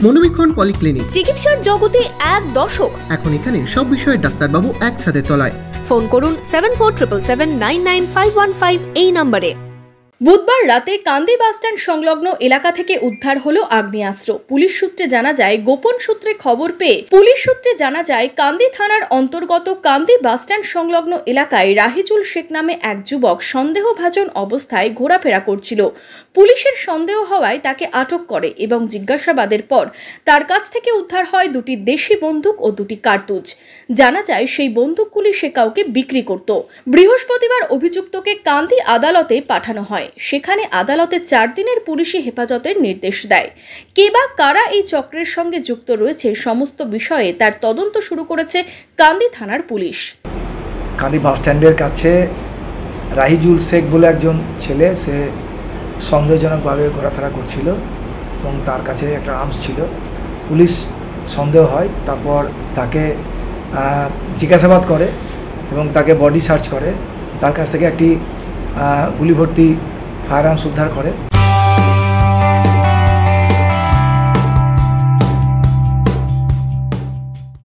মনোবীক্ষণ polyclinic, চিকিৎসার জগতে এক দশক। এখন এখানে সব বিষয়ে ডাক্তারবাবু এক ছাদের তলায়। ফোন করুন 7477799515 এই নম্বরে। বুধবার রাতে কান্দি বাসস্ট্যান্ড সংলগ্ন এলাকা থেকে উদ্ধার হলো আগ্নেয়াস্ত্র। পুলিশ সূত্রে জানা যায়, গোপন সূত্রে খবর পেয়ে কান্দি থানার অন্তর্গত কান্দি বাসস্ট্যান্ড সংলগ্ন এলাকায় রাহিজুল শেখ নামে এক যুবক সন্দেহভাজন অবস্থায় ঘোরাফেরা করছিল। পুলিশের সন্দেহ হওয়ায় তাকে আটক করে এবং জিজ্ঞাসাবাদের পর তার কাছ থেকে উদ্ধার হয় দুটি দেশি বন্দুক ও দুটি কার্তুজ। জানা যায়, সেই বন্দুকগুলি সে কাউকে বিক্রি করত। বৃহস্পতিবার অভিযুক্তকে কান্দি আদালতে পাঠানো হয়। সেখানে আদালতে 4 দিনের পুলিশি হেফাজতের নির্দেশ দেয়। কে বা কারা এই চক্রের সঙ্গে যুক্ত রয়েছে, সমস্ত বিষয়ে তার তদন্ত শুরু করেছে কান্দি থানার পুলিশ। কান্দি বাস স্ট্যান্ডের কাছে রাহিজুল শেখ বলে একজন ছেলে, সে সন্দেহজনকভাবে ঘোরাফেরা করছিল এবং তার কাছে একটা আর্মস ছিল। পুলিশ সন্দেহ হয়, তারপর তাকে জিজ্ঞাসাবাদ করে এবং তাকে বডি সার্চ করে। তার কাছ থেকে একটি গুলি ভর্তি ফায়ার আর্মস উদ্ধার করে।